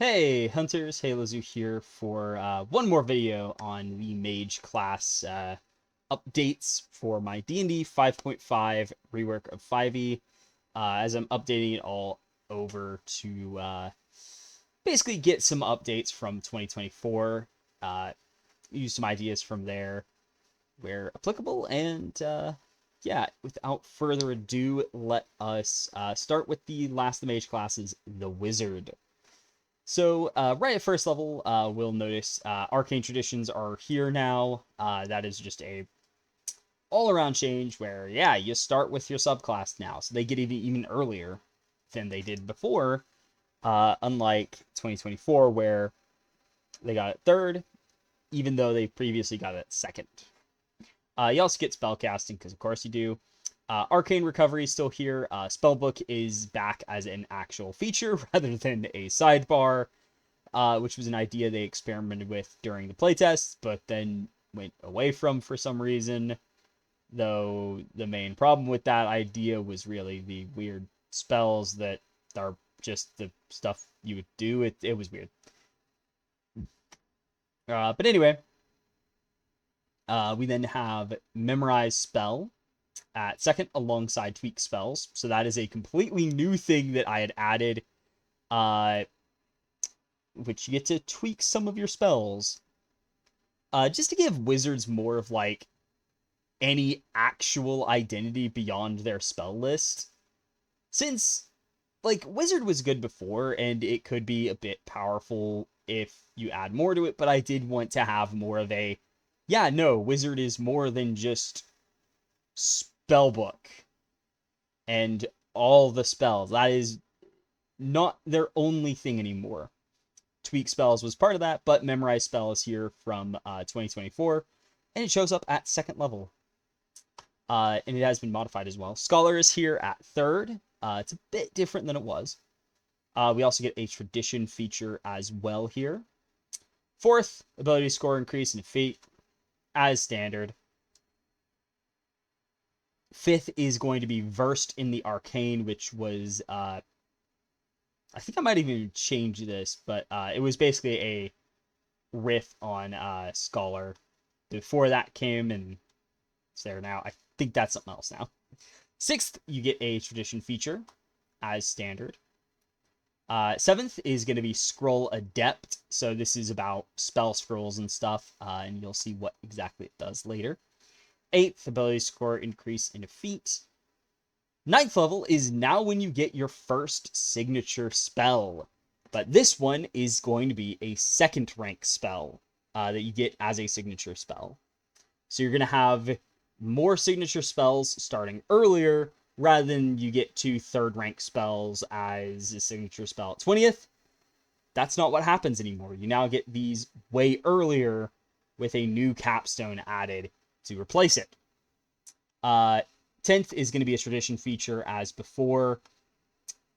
Hey Hunters, hey Lazu here for one more video on the Mage class updates for my D&D 5.5 rework of 5e. As I'm updating it all over to basically get some updates from 2024, use some ideas from there where applicable, and yeah, without further ado, let us start with the last of the Mage classes, the Wizard. So right at first level, we'll notice arcane traditions are here now. That is just a all-around change where, yeah, you start with your subclass now. So they get even earlier than they did before, unlike 2024 where they got it third, even though they previously got it second. You also get spellcasting, because of course you do. Arcane Recovery is still here. Spellbook is back as an actual feature rather than a sidebar. Which was an idea they experimented with during the playtest, but then went away from for some reason. Though the main problem with that idea was really the weird spells that are just the stuff you would do. It was weird. But anyway, we then have Memorize Spell at second alongside Tweak Spells. So that is a completely new thing that I had added. Which you get to tweak some of your spells. Just to give wizards more of, like, any actual identity beyond their spell list. Since, like, wizard was good before, and it could be a bit powerful if you add more to it, but I did want to have more of a, yeah, no, wizard is more than just spellbook and all the spells. That is not their only thing anymore. Tweak Spells was part of that, but Memorize Spell is here from 2024, and it shows up at second level. And it has been modified as well. Scholar is here at third. It's a bit different than it was. We also get a tradition feature as well here. Fourth, ability score increase in feat, as standard. Fifth is going to be Versed in the Arcane, which was I think I might even change this, but it was basically a riff on Scholar before that came, and it's there now. I think that's something else now. Sixth, you get a tradition feature as standard. Seventh is going to be Scroll Adept, so this is about spell scrolls and stuff, and you'll see what exactly it does later. Eighth, ability score increase in a feat. Ninth level is now when you get your first signature spell. But this one is going to be a second rank spell that you get as a signature spell. So you're going to have more signature spells starting earlier rather than you get two third rank spells as a signature spell at 20th. That's not what happens anymore. You now get these way earlier with a new capstone added to replace it. 10th is going to be a tradition feature as before.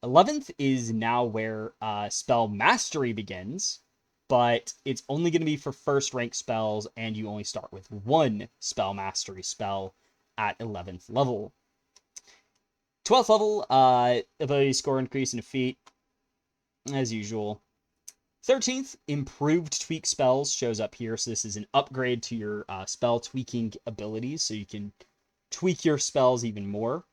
11th is now where spell mastery begins, but it's only going to be for first rank spells, and you only start with one spell mastery spell at 11th level. 12th level, ability score increase in a feat, as usual. 13th, improved tweak spells shows up here, so this is an upgrade to your spell tweaking abilities, so you can tweak your spells even more.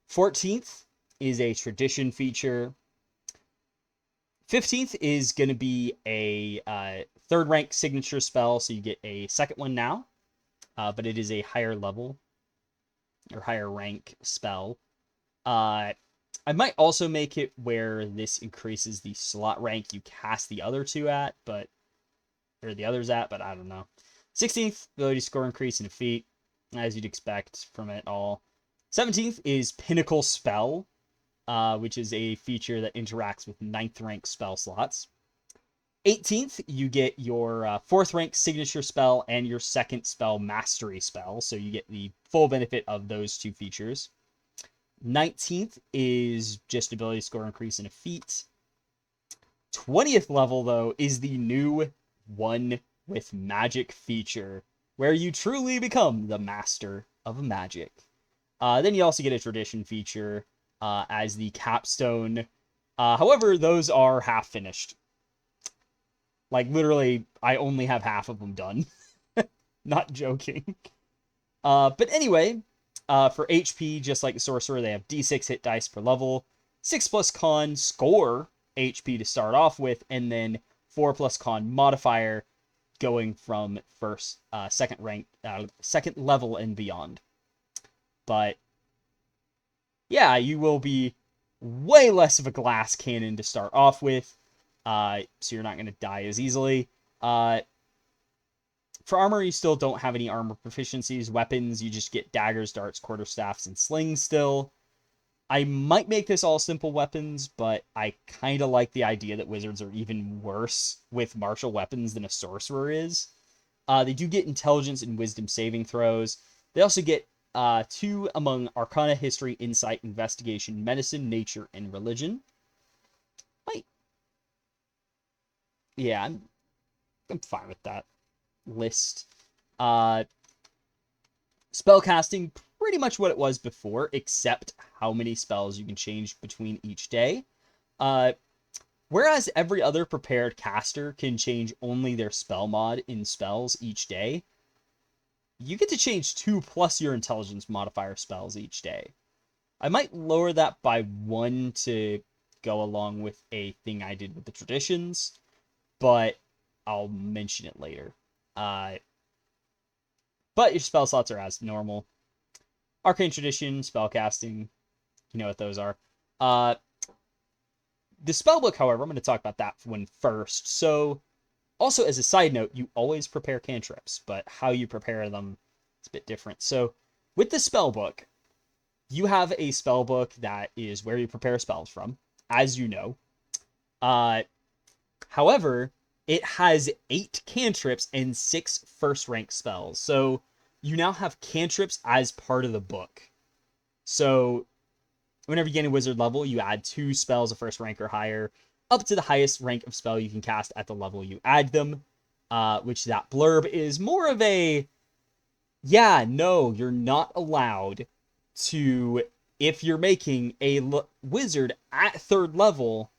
14th is a tradition feature. 15th is going to be a third rank signature spell, so you get a second one now, but it is a higher level or higher rank spell. I might also make it where this increases the slot rank you cast the other two at, but the others at, but I don't know. 16th, ability score increase in a feat, as you'd expect from it all. 17th is Pinnacle Spell, which is a feature that interacts with 9th rank spell slots. 18th, you get your 4th rank signature spell and your 2nd spell mastery spell, so you get the full benefit of those two features. 19th is just ability score increase in a feat. 20th level, though, is the new One with Magic feature, where you truly become the master of magic. Then you also get a tradition feature as the capstone. However, those are half finished. Like, literally, I only have half of them done. Not joking. But anyway, for HP, just like the sorcerer, they have d6 hit dice per level, 6 plus con score HP to start off with, and then 4 plus con modifier going from second rank, second level and beyond. But yeah, you will be way less of a glass cannon to start off with, so you're not going to die as easily. For armor, you still don't have any armor proficiencies. Weapons, you just get daggers, darts, quarterstaffs, and slings still. I might make this all simple weapons, but I kind of like the idea that wizards are even worse with martial weapons than a sorcerer is. They do get intelligence and wisdom saving throws. They also get 2 among Arcana, History, Insight, Investigation, Medicine, Nature, and Religion. Wait. Yeah, I'm fine with that list. Spellcasting, pretty much what it was before, except how many spells you can change between each day. Whereas every other prepared caster can change only their spell mod in spells each day, you get to change 2 plus your intelligence modifier spells each day. I might lower that by 1 to go along with a thing I did with the traditions, but I'll mention it later. But your spell slots are as normal. Arcane Tradition, Spellcasting, you know what those are. The spellbook, however, I'm going to talk about that one first. So, also as a side note, you always prepare cantrips, but how you prepare them is a bit different. So, with the spellbook, you have a spellbook that is where you prepare spells from, as you know. However, it has 8 cantrips and 6 first rank spells. So you now have cantrips as part of the book. So whenever you get a wizard level, you add 2 spells of first rank or higher, up to the highest rank of spell you can cast at the level you add them. Which that blurb is more of a, yeah, no, you're not allowed to, if you're making a wizard at 3rd level,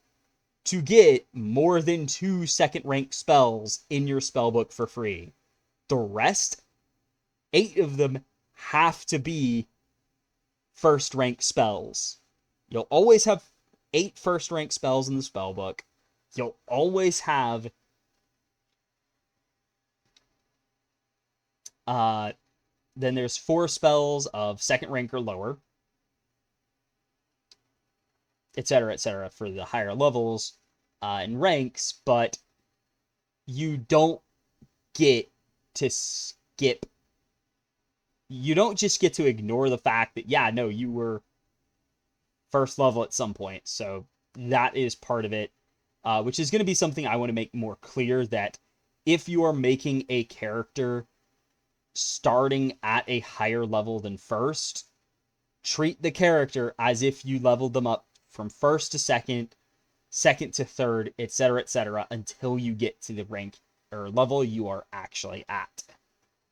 to get more than 2 second rank spells in your spellbook for free. The rest, 8 of them, have to be first rank spells. You'll always have 8 first rank spells in the spellbook. You'll always have then there's 4 spells of second rank or lower, etc., for the higher levels and ranks, but you don't get to skip. You don't just get to ignore the fact that, yeah, no, you were first level at some point. So that is part of it, which is going to be something I want to make more clear, that if you are making a character starting at a higher level than first, treat the character as if you leveled them up from first to second, second to third, etc., until you get to the rank or level you are actually at.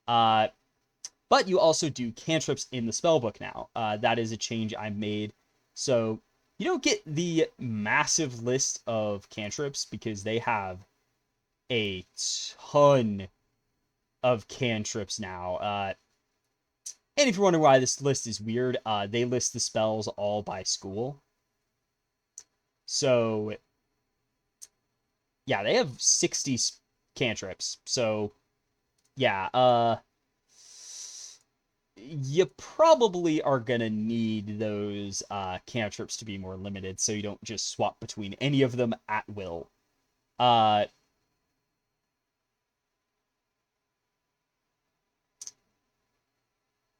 But you also do cantrips in the spellbook now. That is a change I made. So you don't get the massive list of cantrips because they have a ton of cantrips now. And if you're wondering why this list is weird, they list the spells all by school. So, yeah, they have 60 cantrips. So, yeah, you probably are going to need those cantrips to be more limited, so you don't just swap between any of them at will.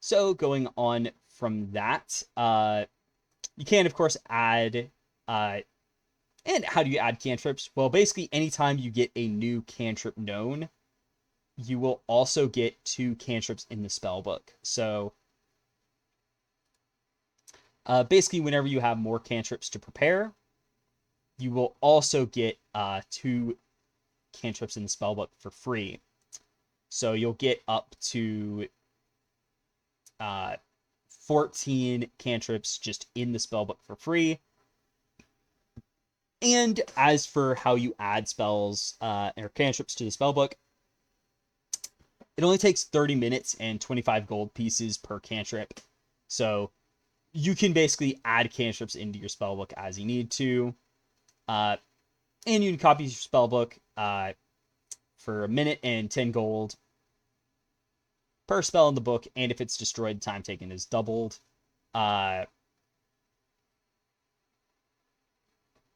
So going on from that, you can, of course, add... and how do you add cantrips? Well, basically, anytime you get a new cantrip known, you will also get 2 cantrips in the spellbook. So, basically, whenever you have more cantrips to prepare, you will also get 2 cantrips in the spellbook for free. So you'll get up to 14 cantrips just in the spellbook for free. And as for how you add spells or cantrips to the spellbook, it only takes 30 minutes and 25 gold pieces per cantrip. So you can basically add cantrips into your spellbook as you need to. And you can copy your spellbook for a minute and 10 gold per spell in the book. And if it's destroyed, the time taken is doubled.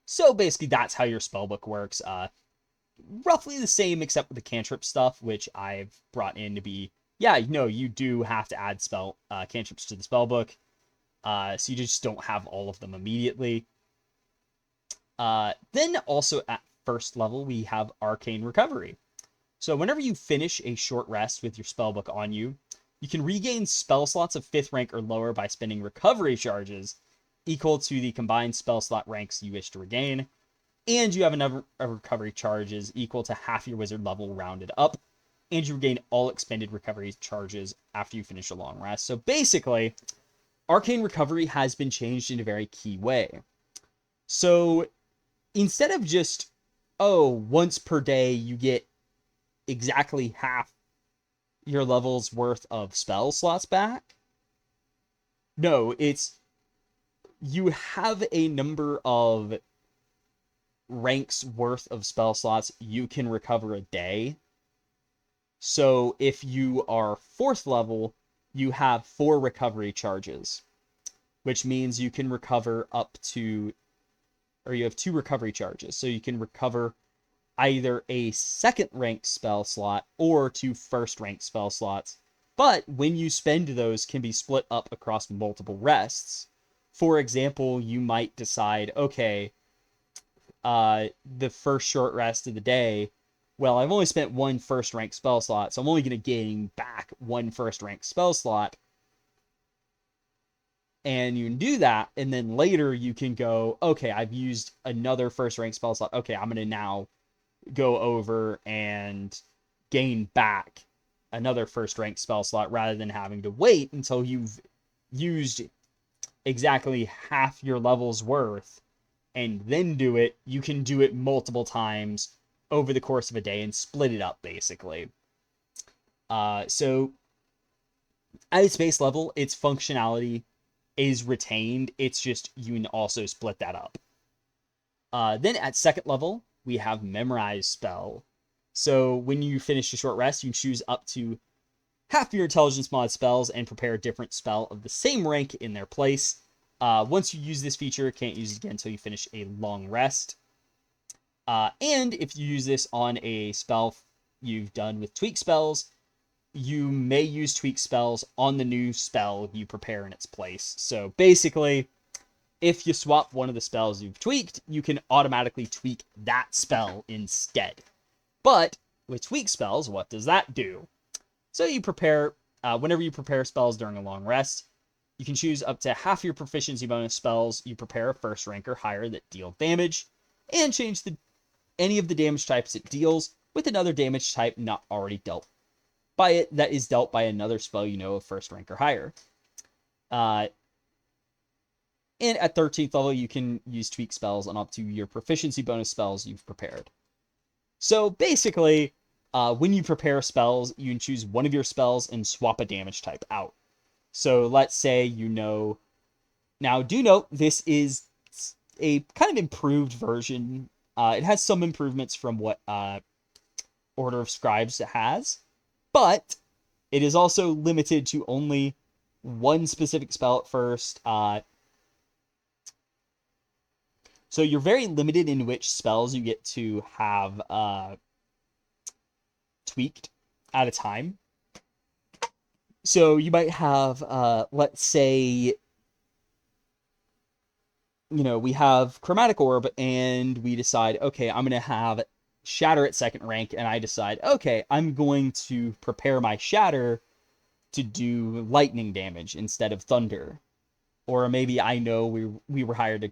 So basically, that's how your spellbook works. Roughly the same, except with the cantrip stuff, which I've brought in to be, yeah, no, you do have to add spell cantrips to the spellbook. So you just don't have all of them immediately. Then also at first level, we have Arcane Recovery. So whenever you finish a short rest with your spellbook on you, you can regain spell slots of 5th rank or lower by spending recovery charges equal to the combined spell slot ranks you wish to regain. And you have enough recovery charges equal to half your wizard level rounded up. And you regain all expended recovery charges after you finish a long rest. So basically, Arcane Recovery has been changed in a very key way. So instead of just, once per day you get exactly half your level's worth of spell slots back, no, it's you have a number of ranks worth of spell slots you can recover a day. So if you are 4th level, you have 4 recovery charges, which means you can recover up to, or you have 2 recovery charges. So you can recover either a 2nd rank spell slot or 2 1st rank spell slots. But when you spend those, can be split up across multiple rests. For example, you might decide, okay, the first short rest of the day, well, I've only spent 1 1st rank spell slot, so I'm only going to gain back 1 1st rank spell slot. And you can do that, and then later you can go, okay, I've used another 1st rank spell slot. Okay, I'm going to now go over and gain back another 1st rank spell slot rather than having to wait until you've used exactly half your level's worth and then do it. You can do it multiple times over the course of a day and split it up, basically. So at its base level, its functionality is retained. It's just you can also split that up. Then at 2nd level, we have Memorize Spell. So when you finish a short rest, you choose up to half your intelligence mod spells and prepare a different spell of the same rank in their place. Once you use this feature, can't use it again until you finish a long rest. And if you use this on a spell you've done with tweak spells, you may use tweak spells on the new spell you prepare in its place. So basically, if you swap one of the spells you've tweaked, you can automatically tweak that spell instead. But with tweak spells, what does that do? So you prepare, whenever you prepare spells during a long rest, you can choose up to half your proficiency bonus spells you prepare a 1st rank or higher that deal damage, and change any of the damage types it deals with another damage type not already dealt by it that is dealt by another spell you know of 1st rank or higher. And at 13th level, you can use tweak spells on up to your proficiency bonus spells you've prepared. So basically, when you prepare spells, you can choose one of your spells and swap a damage type out. So let's say now do note this is a kind of improved version. It has some improvements from what Order of Scribes has, but it is also limited to only one specific spell at first. So you're very limited in which spells you get to have tweaked at a time. So you might have, let's say, we have Chromatic Orb, and we decide, okay, I'm going to have Shatter at 2nd rank, and I decide, okay, I'm going to prepare my Shatter to do lightning damage instead of thunder. Or maybe I know we were hired to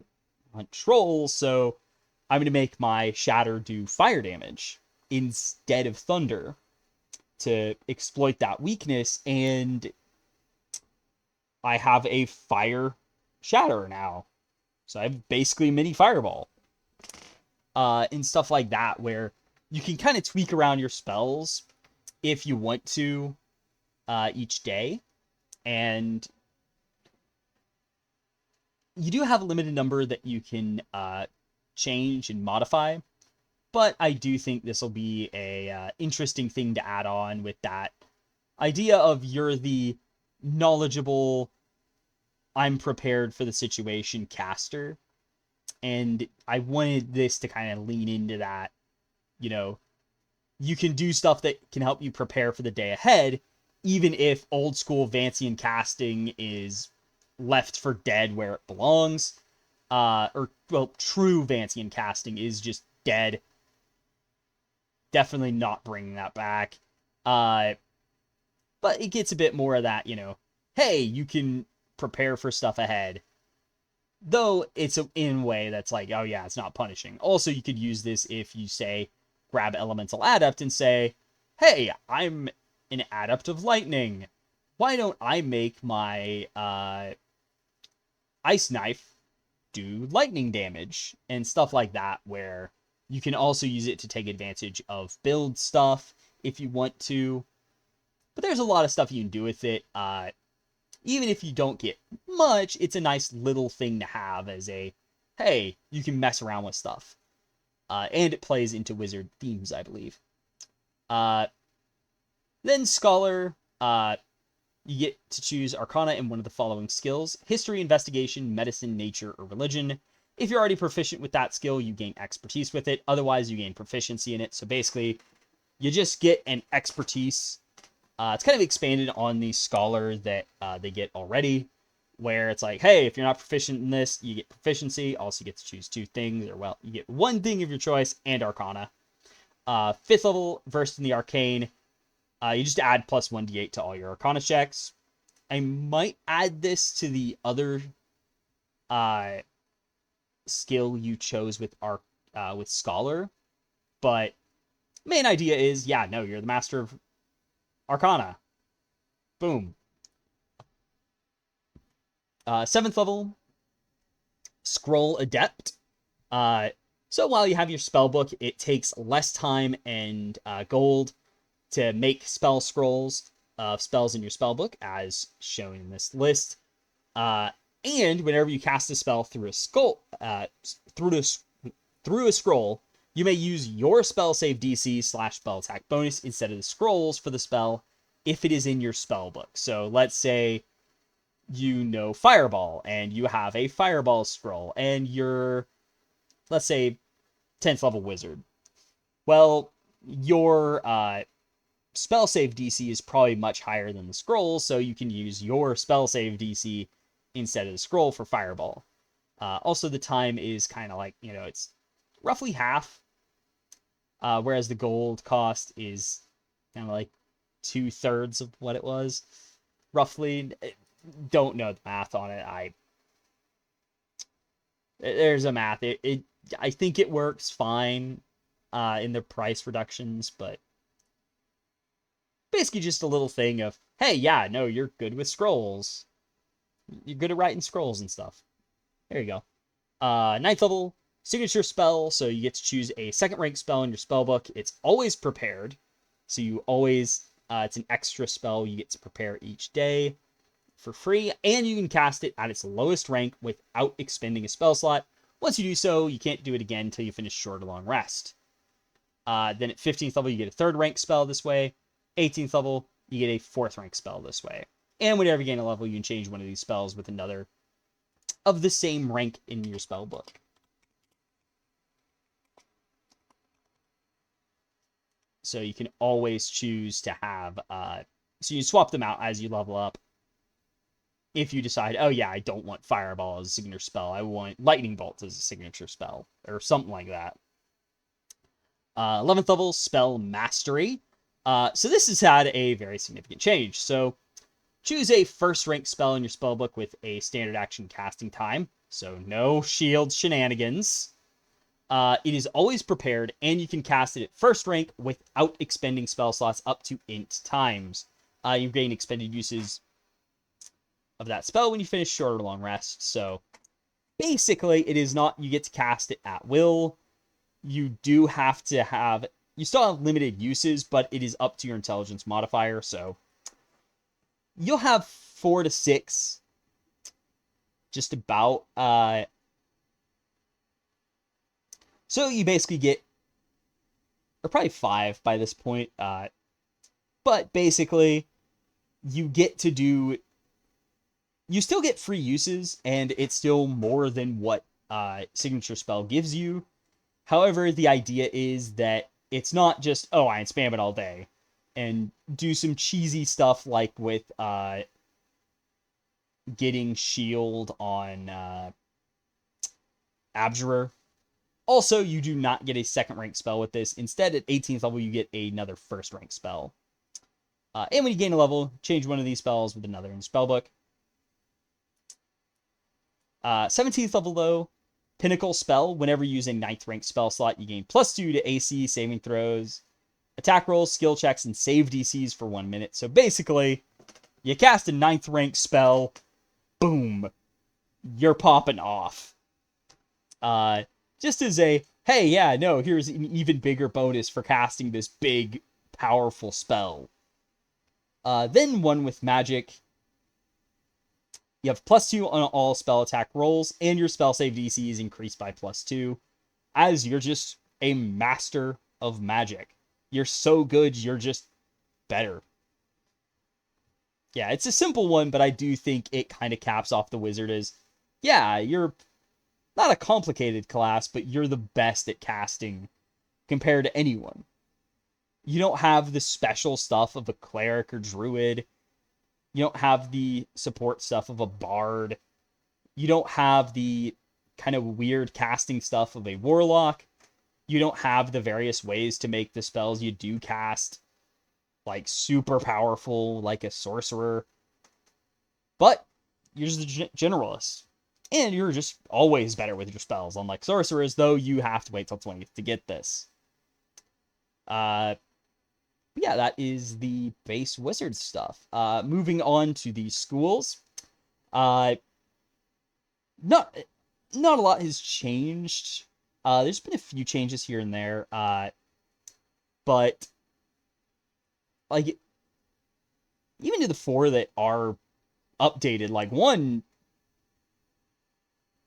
hunt trolls, so I'm going to make my Shatter do fire damage instead of thunder to exploit that weakness, and I have a fire Shatter now. So I have basically a mini fireball. and stuff like that, where you can kind of tweak around your spells if you want to each day. And you do have a limited number that you can change and modify, but I do think this will be a interesting thing to add on with that idea of you're the knowledgeable, I'm prepared for the situation caster. And I wanted this to kind of lean into that. You know, you can do stuff that can help you prepare for the day ahead, even if old school Vancian casting is left for dead where it belongs. Or, well, true Vancian casting is just dead. Definitely not bringing that back. But it gets a bit more of that, you know, hey, you can prepare for stuff ahead. Though it's in a way that's like, oh yeah, it's not punishing. Also, you could use this if you say, grab Elemental Adept and say, hey, I'm an Adept of Lightning. Why don't I make my Ice Knife do lightning damage? And stuff like that, where you can also use it to take advantage of build stuff if you want to. But there's a lot of stuff you can do with it. Even if you don't get much, it's a nice little thing to have as a, hey, you can mess around with stuff. And it plays into wizard themes, I believe. Then Scholar, you get to choose Arcana in one of the following skills: History, Investigation, Medicine, Nature, or Religion. If you're already proficient with that skill, you gain expertise with it. Otherwise, you gain proficiency in it. So basically, you just get an expertise. It's kind of expanded on the Scholar that they get already, where it's like, hey, if you're not proficient in this, you get proficiency. Also, you get to choose 2 things, or, well, you get 1 thing of your choice and Arcana. 5th level, Versed in the Arcane. You just add plus 1d8 to all your Arcana checks. I might add this to the other skill you chose with Scholar, but main idea is, yeah, no, you're the master of Arcana. Boom. 7th level, Scroll Adept. So while you have your spell book, it takes less time and gold to make spell scrolls of spells in your spell book, as shown in this list. And whenever you cast a spell through a scroll, you may use your spell save DC / spell attack bonus instead of the scrolls for the spell if it is in your spell book. So let's say you know Fireball, and you have a Fireball scroll, and you're, let's say, 10th level wizard. Well, your spell save DC is probably much higher than the scroll, so you can use your spell save DC instead of the scroll for Fireball. Also, the time is kind of like, you know, it's roughly half, whereas the gold cost is kind of like 2/3 of what it was, roughly. Don't know the math on it. There's a math. I think it works fine in the price reductions, but basically just a little thing of, hey, yeah, no, you're good with scrolls. You're good at writing scrolls and stuff. There you go. 9th level, signature spell. So you get to choose a 2nd rank spell in your spell book. It's always prepared. So you always, it's an extra spell you get to prepare each day for free. And you can cast it at its lowest rank without expending a spell slot. Once you do so, you can't do it again until you finish short or long rest. Then at 15th level, you get a 3rd rank spell this way. 18th level, you get a 4th rank spell this way. And whenever you gain a level, you can change one of these spells with another of the same rank in your spell book. So you can always choose to have, so you swap them out as you level up. If you decide, oh yeah, I don't want Fireball as a signature spell, I want Lightning Bolt as a signature spell, or something like that. 11th level, Spell Mastery. So this has had a very significant change. So choose a 1st rank spell in your spellbook with a standard action casting time. So no shield shenanigans. It is always prepared, and you can cast it at 1st rank without expending spell slots up to int times. You gain expended uses of that spell when you finish short or long rest. So basically, it is not, you get to cast it at will. you do have to have, you still have limited uses, but it is up to your intelligence modifier. So you'll have 4 to 6 just about. So you basically get, or probably 5 by this point. But basically you get to do, you still get free uses, and it's still more than what signature spell gives you. However, the idea is that it's not just, oh, I spam it all day and do some cheesy stuff like with getting shield on Abjurer. Also, you do not get a second rank spell with this. Instead, at 18th level, you get another first rank spell. And when you gain a level, change one of these spells with another in the spellbook. 17th level, though, Pinnacle spell. Whenever using 9th rank spell slot, you gain +2 to AC, saving throws, attack rolls, skill checks, and save DCs for 1 minute. So basically, you cast a 9th rank spell, boom, you're popping off. Just as a, hey, yeah, no, here's an even bigger bonus for casting this big, powerful spell. Then one with magic. You have +2 on all spell attack rolls, and your spell save DC is increased by +2, as you're just a master of magic. You're so good, you're just better. Yeah, it's a simple one, but I do think it kind of caps off the wizard as, yeah, you're not a complicated class, but you're the best at casting compared to anyone. You don't have the special stuff of a cleric or druid. You don't have the support stuff of a bard. You don't have the kind of weird casting stuff of a warlock. You don't have the various ways to make the spells you do cast like super powerful, like a sorcerer. But you're just a generalist. And you're just always better with your spells, unlike sorcerers, though you have to wait till 20th to get this. Yeah, that is the base wizard stuff. Moving on to the schools. Not a lot has changed. There's been a few changes here and there. But like, even to the 4 that are updated, like 1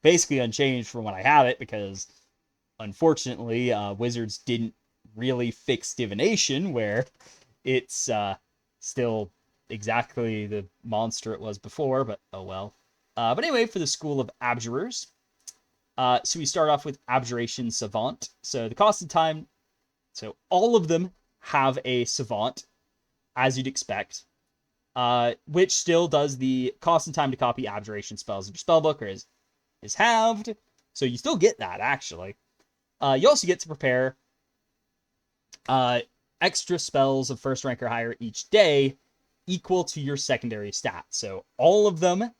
basically unchanged from when I have it, because unfortunately Wizards didn't really fix divination, where it's still exactly the monster it was before, but oh well. But anyway, for the School of Abjurers, so we start off with Abjuration Savant. So the cost of time, so all of them have a Savant, as you'd expect, which still does the cost and time to copy Abjuration spells in your spellbook, or is halved, so you still get that, actually. You also get to prepare extra spells of first rank or higher each day, equal to your secondary stat. So all of them,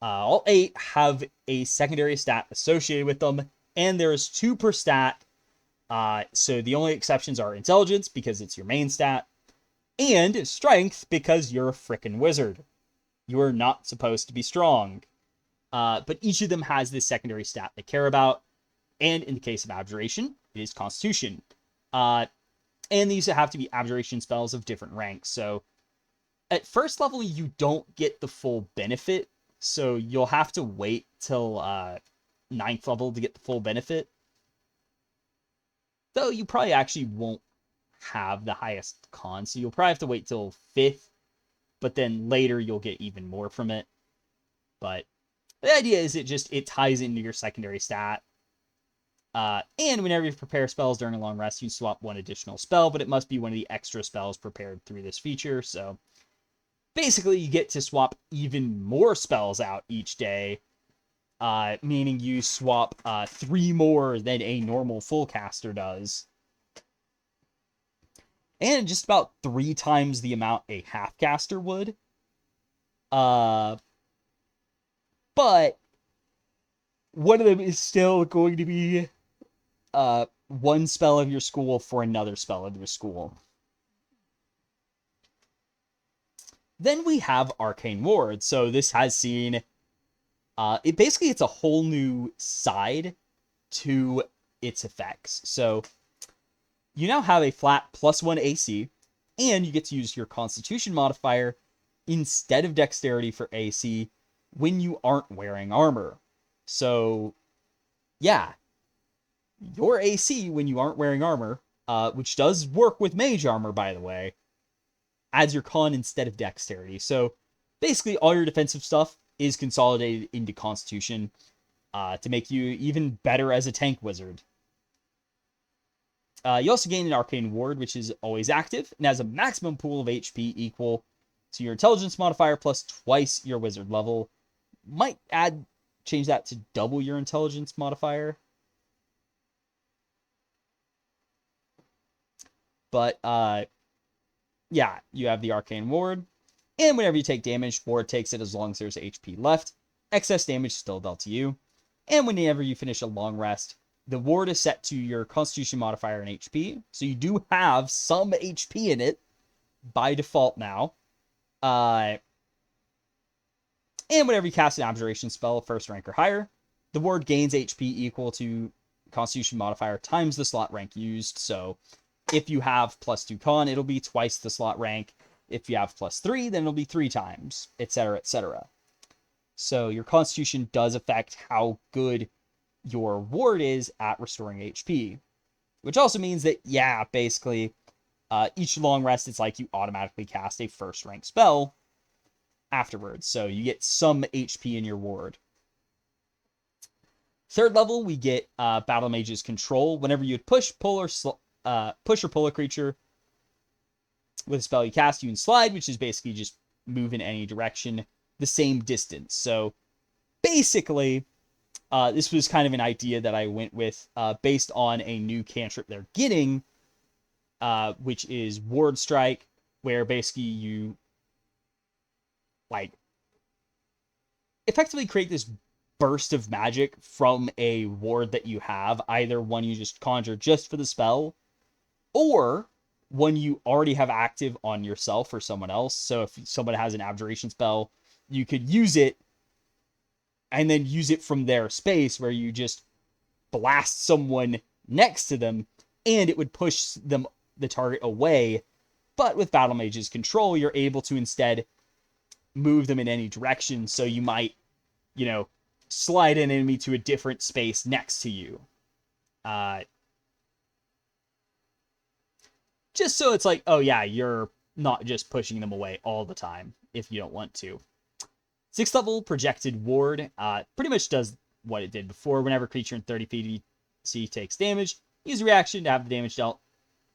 all 8, have a secondary stat associated with them, and there is 2 per stat. So the only exceptions are intelligence, because it's your main stat, and strength, because you're a frickin' wizard. You are not supposed to be strong. But each of them has this secondary stat they care about. And in the case of Abjuration, it is Constitution. And these have to be Abjuration spells of different ranks. So at first level, you don't get the full benefit. So you'll have to wait till 9th level to get the full benefit. Though you probably actually won't have the highest con. So you'll probably have to wait till 5th. But then later you'll get even more from it. But the idea is it ties into your secondary stat. And whenever you prepare spells during a long rest, you swap 1 additional spell, but it must be one of the extra spells prepared through this feature. So basically, you get to swap even more spells out each day, meaning you swap 3 more than a normal full caster does. And just about 3 times the amount a half caster would. But one of them is still going to be 1 spell of your school for another spell of your school. Then we have Arcane Ward. So this has seen, it's a whole new side to its effects. So you now have a flat +1 AC, and you get to use your Constitution modifier instead of Dexterity for AC when you aren't wearing armor. So, yeah, your AC when you aren't wearing armor, which does work with mage armor, by the way, adds your con instead of Dexterity. So, basically, all your defensive stuff is consolidated into Constitution to make you even better as a tank wizard. You also gain an Arcane Ward, which is always active, and has a maximum pool of HP equal to your Intelligence modifier plus twice your Wizard level. Might change that to double your Intelligence modifier. But, yeah, you have the Arcane Ward, and whenever you take damage, Ward takes it as long as there's HP left. Excess damage is still dealt to you. And whenever you finish a long rest, the ward is set to your Constitution modifier and HP, so you do have some HP in it by default now. And whenever you cast an Abjuration spell, first rank or higher, the ward gains HP equal to Constitution modifier times the slot rank used. So if you have +2 con, it'll be twice the slot rank. If you have +3, then it'll be 3 times, etc., etc. So your Constitution does affect how good your ward is at restoring HP, which also means that, yeah, basically, each long rest, it's like you automatically cast a first rank spell afterwards, so you get some HP in your ward. Third level, we get Battle Mage's Control. Whenever you push, pull, or pull a creature with a spell you cast, you can slide, which is basically just move in any direction the same distance. So basically, this was kind of an idea that I went with based on a new cantrip they're getting, which is Ward Strike, where basically you effectively create this burst of magic from a ward that you have, either one you just conjure just for the spell, or one you already have active on yourself or someone else. So if someone has an Abjuration spell, you could use it and then use it from their space, where you just blast someone next to them, and it would push the target away. But with Battle Mage's Control, you're able to instead move them in any direction. So you might, slide an enemy to a different space next to you. Just so it's like, oh yeah, you're not just pushing them away all the time if you don't want to. 6th level, Projected Ward, pretty much does what it did before. Whenever a creature in 30 feet DC takes damage, use a reaction to have the damage dealt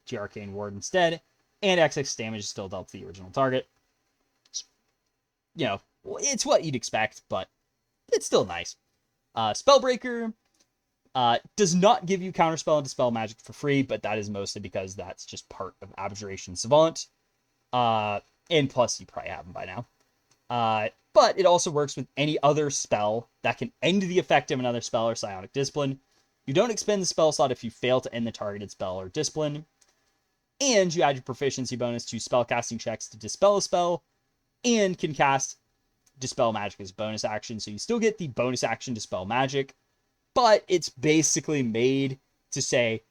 to your Arcane Ward instead, and excess damage is still dealt to the original target. It's what you'd expect, but it's still nice. Spellbreaker does not give you counterspell and dispel magic for free, but that is mostly because that's just part of Abjuration Savant. And plus, you probably have them by now. But it also works with any other spell that can end the effect of another spell or psionic discipline. You don't expend the spell slot if you fail to end the targeted spell or discipline. And you add your proficiency bonus to spellcasting checks to dispel a spell, and can cast Dispel Magic as a bonus action. So you still get the bonus action Dispel Magic, but it's basically made to say,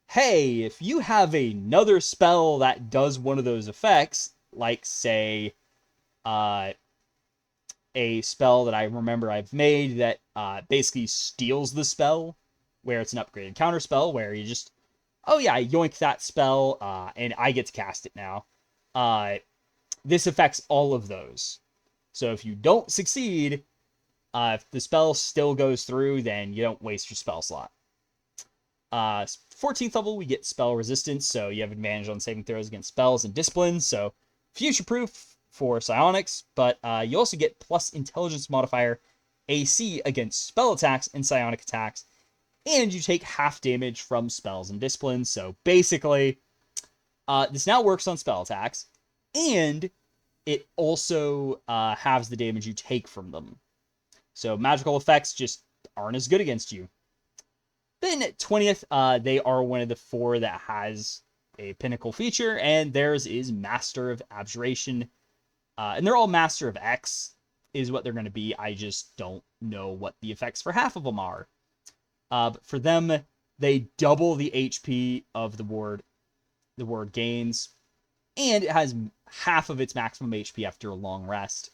hey, if you have another spell that does one of those effects, like, say, a spell that I remember I've made that basically steals the spell, where it's an upgraded counterspell, where you just, oh yeah, yoink that spell, and I get to cast it now. This affects all of those. So if you don't succeed, if the spell still goes through, then you don't waste your spell slot. 14th level, we get Spell Resistance, so you have advantage on saving throws against spells and disciplines, so future-proof for psionics, but you also get plus Intelligence modifier AC against spell attacks and psionic attacks, and you take half damage from spells and disciplines. So basically, this now works on spell attacks, and it also halves the damage you take from them. So magical effects just aren't as good against you. Then 20th, they are one of the 4 that has a pinnacle feature, and theirs is Master of Abjuration. And they're all Master of X, is what they're going to be. I just don't know what the effects for half of them are. But for them, They double the HP of the ward gains, and it has half of its maximum HP after a long rest.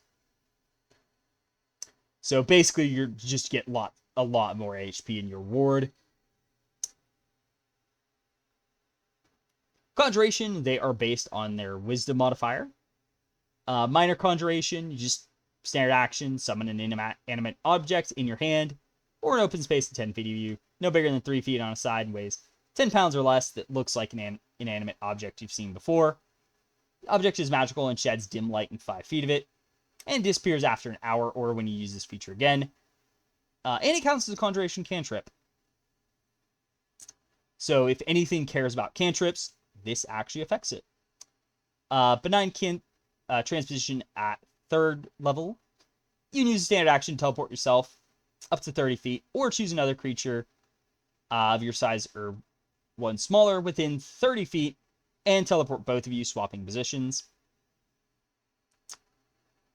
So basically, you just get a lot more HP in your ward. Conjuration, they are based on their Wisdom modifier. Minor Conjuration, you just standard action, summon an inanimate object in your hand, or an open space of 10 feet of you, no bigger than 3 feet on a side and weighs 10 pounds or less, that looks like an inanimate object you've seen before. The object is magical and sheds dim light in 5 feet of it, and disappears after an hour or when you use this feature again. And it counts as a Conjuration cantrip. So if anything cares about cantrips, this actually affects it. Benign transposition at 3rd level. You can use a standard action to teleport yourself up to 30 feet, or choose another creature of your size or one smaller within 30 feet, and teleport both of you, swapping positions.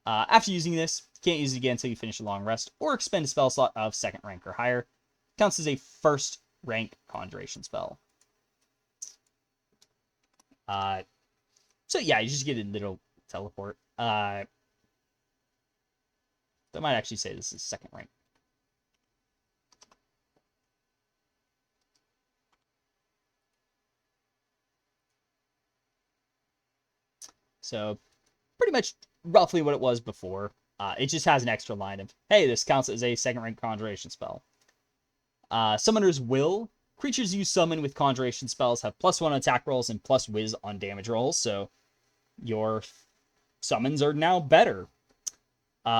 After using this, you can't use it again until you finish a long rest, or expend a spell slot of 2nd rank or higher. Counts as a 1st rank Conjuration spell. So yeah, you just get a little teleport. I might actually say this is 2nd rank. So pretty much roughly what it was before. It just has an extra line of, hey, this counts as a 2nd rank Conjuration spell. Summoner's Will. Creatures you summon with Conjuration spells have +1 on attack rolls and +Wiz on damage rolls, so your summons are now better.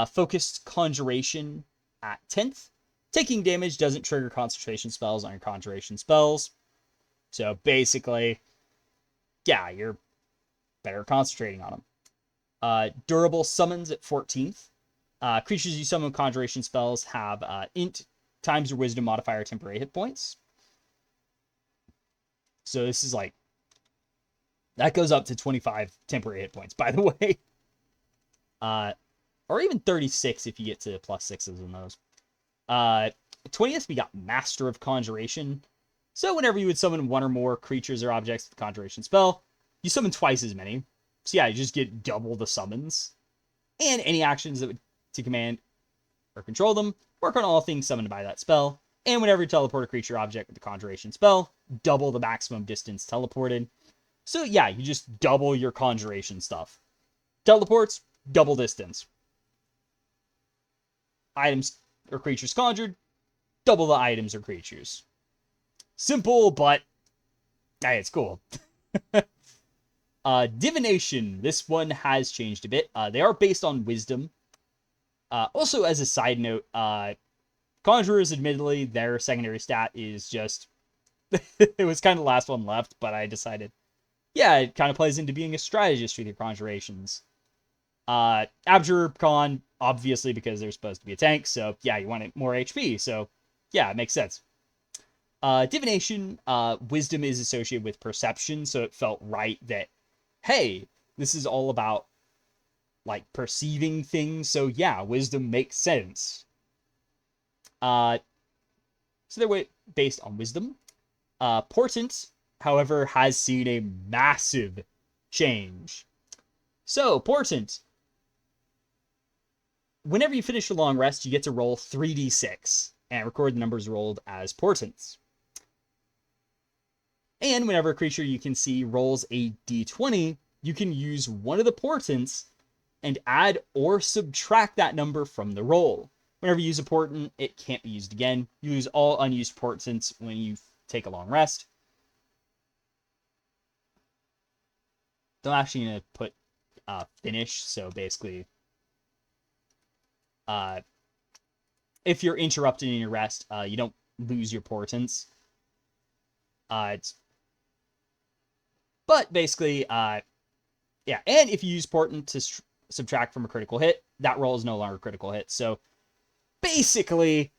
Focused Conjuration at 10th. Taking damage doesn't trigger concentration spells on your Conjuration spells. So basically, yeah, you're better concentrating on them. Durable Summons at 14th. Creatures you summon with Conjuration spells have int times your Wisdom modifier temporary hit points. So this is like, that goes up to 25 temporary hit points, by the way. Or even 36 if you get to +6s in those. 20th, we got Master of Conjuration. So whenever you would summon one or more creatures or objects with the Conjuration spell, you summon twice as many. So yeah, you just get double the summons. And any actions that would to command or control them work on all things summoned by that spell. And whenever you teleport a creature or object with the Conjuration spell, double the maximum distance teleported. So yeah, you just double your Conjuration stuff. Teleports, double distance. Items or creatures conjured, double the items or creatures. Simple, but hey, it's cool. Divination. This one has changed a bit. They are based on Wisdom. Also, as a side note, Conjurers, admittedly, their secondary stat is just... it was kind of the last one left, but I decided, yeah, it kind of plays into being a strategist with your Conjurations. Abjure Con, obviously, because they're supposed to be a tank, so yeah, you want more HP, so yeah, it makes sense. Divination, Wisdom is associated with Perception, so it felt right that, hey, this is all about, like, perceiving things, so yeah, Wisdom makes sense. So they're based on Wisdom. Portent, however, has seen a massive change. So, Portent. Whenever you finish a long rest, you get to roll 3d6 and record the numbers rolled as portents. And whenever a creature you can see rolls a d20, you can use one of the portents and add or subtract that number from the roll. Whenever you use a portent, it can't be used again. You use all unused portents when you take a long rest. I'm actually going to put finish, so basically, if you're interrupted in your rest, you don't lose your portents. But basically, yeah, and if you use portent to subtract from a critical hit, that roll is no longer a critical hit. So basically,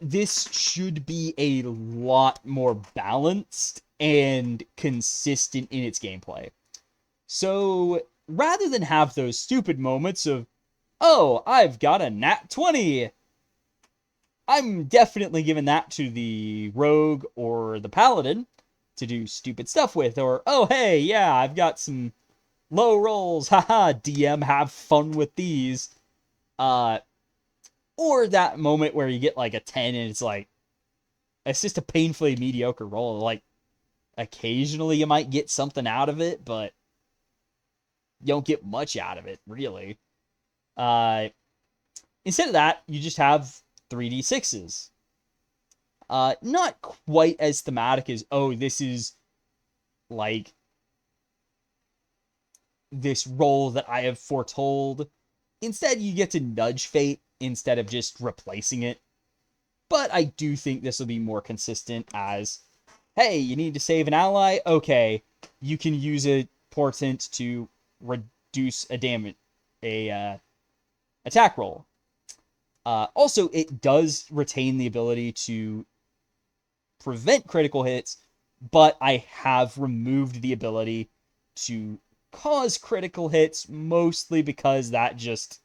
this should be a lot more balanced and consistent in its gameplay. So rather than have those stupid moments of, oh, I've got a nat 20, I'm definitely giving that to the rogue or the paladin to do stupid stuff with. Or, oh, hey, yeah, I've got some low rolls. Haha, DM, have fun with these. Or that moment where you get like a 10 and it's like, it's just a painfully mediocre roll. Like, occasionally you might get something out of it, but you don't get much out of it, really. Instead of that, you just have 3d6s. Not quite as thematic as, oh, this is like this role that I have foretold. Instead, you get to nudge fate instead of just replacing it. But I do think this will be more consistent as, hey, you need to save an ally? Okay, you can use a portent to reduce a attack roll. Also, it does retain the ability to prevent critical hits, but I have removed the ability to cause critical hits, mostly because that just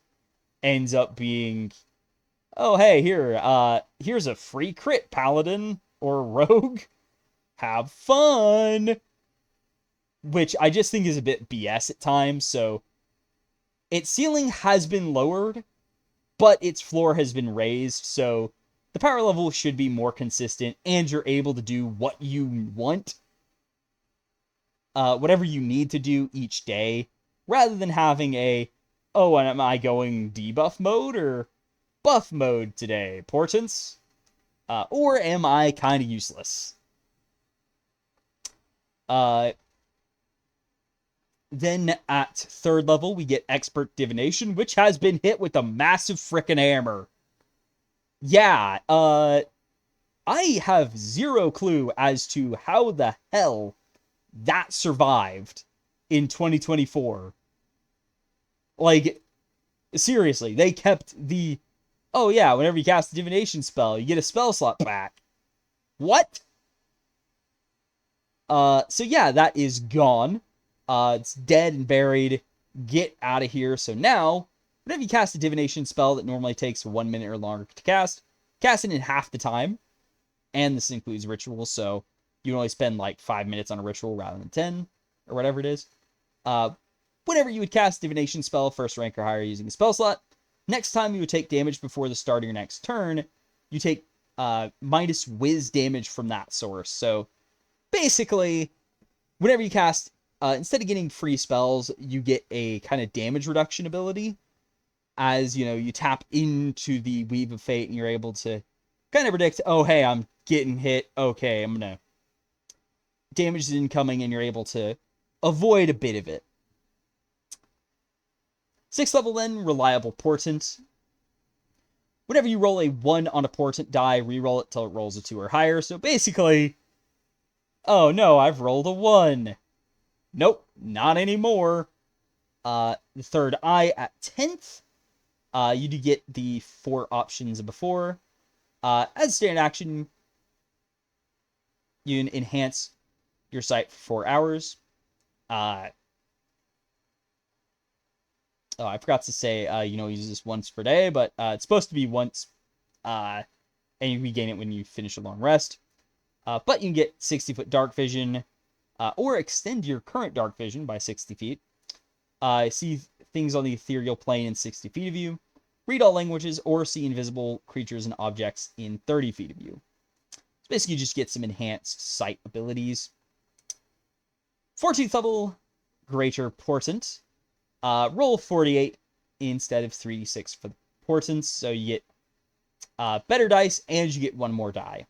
ends up being, oh, hey, here's a free crit, paladin or rogue. Have fun. Which I just think is a bit BS at times, so its ceiling has been lowered, but its floor has been raised, so the power level should be more consistent, and you're able to do what you want, whatever you need to do each day, rather than having a, oh, am I going debuff mode or buff mode today, portents? Or am I kind of useless? Then at 3rd level, we get Expert Divination, which has been hit with a massive frickin' hammer. Yeah, I have zero clue as to how the hell that survived in 2024. Like, seriously, they kept the, oh yeah, whenever you cast a divination spell, you get a spell slot back. What? So yeah, that is gone. It's dead and buried. Get out of here. So now, whenever you cast a divination spell that normally takes 1 minute or longer to cast it in half the time. And this includes rituals, so you only spend like 5 minutes on a ritual rather than 10, or whatever it is. Whenever you would cast a divination spell, 1st rank or higher using a spell slot, next time you would take damage before the start of your next turn, you take minus whiz damage from that source. So basically, whenever you cast, instead of getting free spells, you get a kind of damage reduction ability. As, you know, you tap into the Weave of Fate and you're able to kind of predict, oh, hey, I'm getting hit. Okay, I'm going to... Damage is incoming and you're able to avoid a bit of it. 6th level then, Reliable Portent. Whenever you roll a 1 on a Portent die, reroll it till it rolls a 2 or higher. So basically, oh no, I've rolled a 1. Nope, not anymore. The 3rd eye at 10th. You do get the 4 options before. As standard action, you enhance your sight for 4 hours. Oh, I forgot to say, use this once per day, but it's supposed to be once, and you regain it when you finish a long rest. But you can get 60-foot dark vision, or extend your current dark vision by 60 feet. See things on the ethereal plane in 60 feet of you. Read all languages, or see invisible creatures and objects in 30 feet of you. So basically, you just get some enhanced sight abilities. 14th level, Greater Portent. Roll 48 instead of 3d6 for the portents, so you get better dice, and you get 1 more die.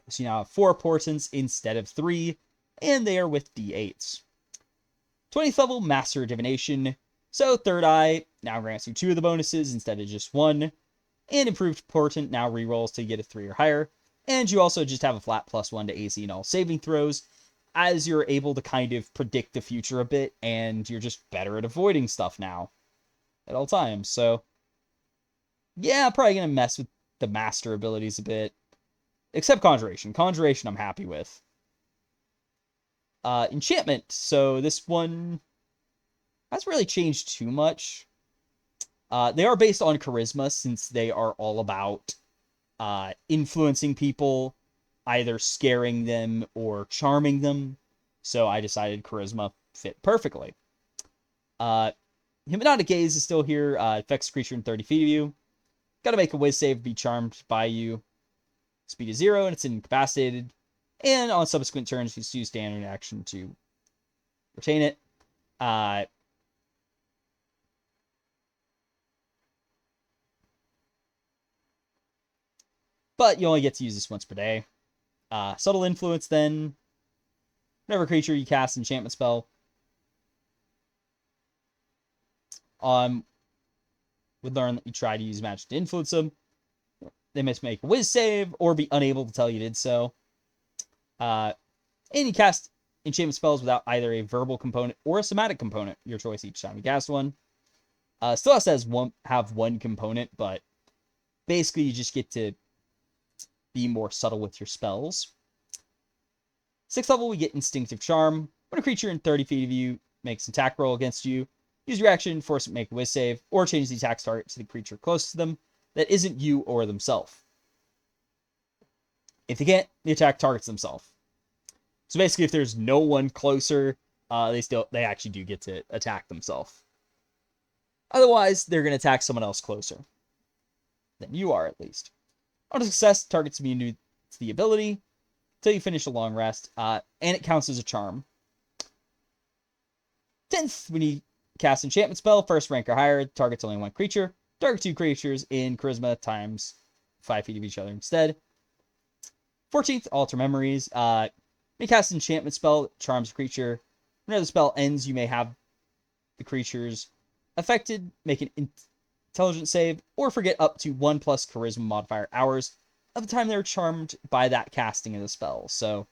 So you now have 4 portents instead of 3, and they are with d8s. 20th level, Master Divination. So 3rd eye now grants you 2 of the bonuses instead of just 1. And Improved Portent now rerolls to get a 3 or higher. And you also just have a flat +1 to AC and all saving throws, as you're able to kind of predict the future a bit, and you're just better at avoiding stuff now at all times. So yeah, probably going to mess with the master abilities a bit. Except Conjuration. Conjuration I'm happy with. Enchantment. So this one hasn't really changed too much. They are based on charisma, since they are all about influencing people, either scaring them or charming them. So I decided charisma fit perfectly. Hypnotic Gaze is still here. Affects a creature in 30 feet of you. Got to make a whiz save, be charmed by you. Speed is 0, and it's incapacitated. And on subsequent turns, you use standard action to retain it. But you only get to use this once per day. Subtle Influence, then. Whenever creature you cast an enchantment spell would learn that you try to use magic to influence them. They must make a whiz save or be unable to tell you did so. And you cast enchantment spells without either a verbal component or a somatic component, your choice each time you cast one. Still has to have one component, but basically you just get to be more subtle with your spells. 6th level, we get Instinctive Charm. When a creature in 30 feet of you makes an attack roll against you, use your action, force it to make a whiz save, or change the attack target to the creature close to them that isn't you or themselves. If they can't, the attack targets themselves. So basically, if there's no one closer, they actually do get to attack themselves. Otherwise, they're going to attack someone else closer than you are, at least. On a success, targets immune to the ability until you finish a long rest, and it counts as a charm. 10th, when you cast enchantment spell, 1st rank or higher, targets only one creature. Target 2 creatures in charisma times 5 feet of each other instead. 14th, Alter Memories. When you cast an enchantment spell that charms a creature, whenever the spell ends, you may have the creatures affected make an intelligence save, or forget up to 1+ charisma modifier hours of the time they're charmed by that casting of the spell. So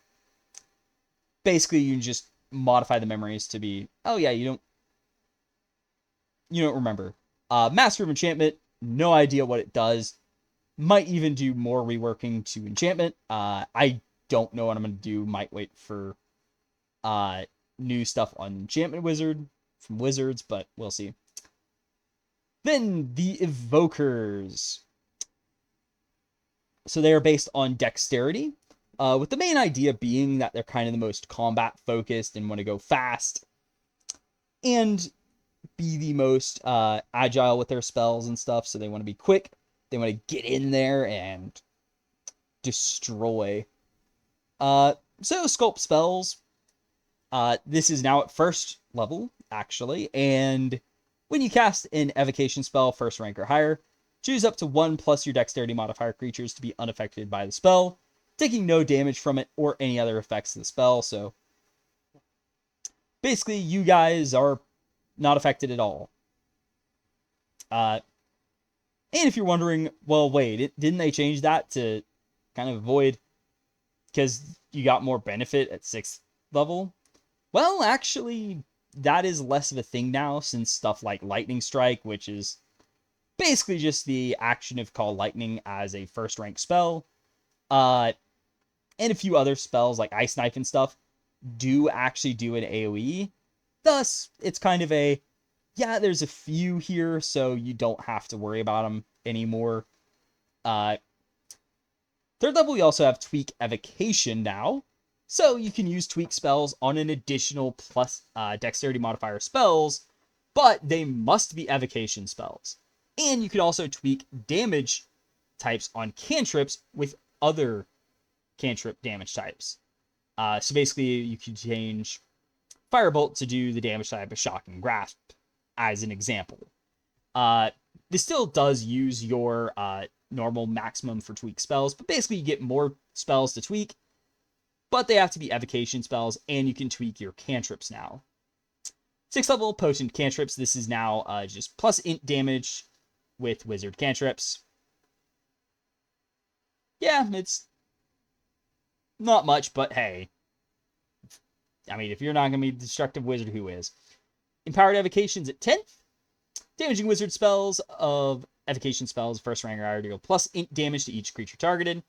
basically, you can just modify the memories to be, oh yeah, you don't remember. Master of Enchantment, no idea what it does. Might even do more reworking to enchantment. I don't know what I'm going to do. Might wait for new stuff on Enchantment Wizard from Wizards, but we'll see. Then the Evokers. So they are based on Dexterity, with the main idea being that they're kind of the most combat-focused and want to go fast and be the most agile with their spells and stuff. So they want to be quick. They want to get in there and destroy. So Sculpt spells. This is now at 1st level, actually. And when you cast an Evocation spell, 1st rank or higher, choose up to 1+ your Dexterity modifier creatures to be unaffected by the spell, taking no damage from it or any other effects of the spell. So basically, you guys are not affected at all. And if you're wondering, well, wait, didn't they change that to kind of avoid, because you got more benefit at 6th level? Well, actually, that is less of a thing now, since stuff like Lightning Strike, which is basically just the action of Call Lightning as a 1st rank spell, and a few other spells like Ice Knife and stuff do actually do an AoE. Thus, it's kind of a, yeah, there's a few here, so you don't have to worry about them anymore. 3rd level, we also have Tweak Evocation now. So you can use Tweak spells on an additional plus Dexterity modifier spells, but they must be Evocation spells. And you can also tweak damage types on cantrips with other cantrip damage types. So basically, you can change Firebolt to do the damage type of Shocking Grasp, as an example. This still does use your normal maximum for tweak spells, but basically you get more spells to tweak, but they have to be Evocation spells, and you can tweak your cantrips now. 6th level, Potent Cantrips. This is now just plus int damage with Wizard cantrips. Yeah, it's not much, but hey. I mean, if you're not going to be Destructive Wizard, who is? Empowered Evocations at 10th. Damaging Wizard spells of Evocation spells, 1st rank or higher, deal plus int damage to each creature targeted.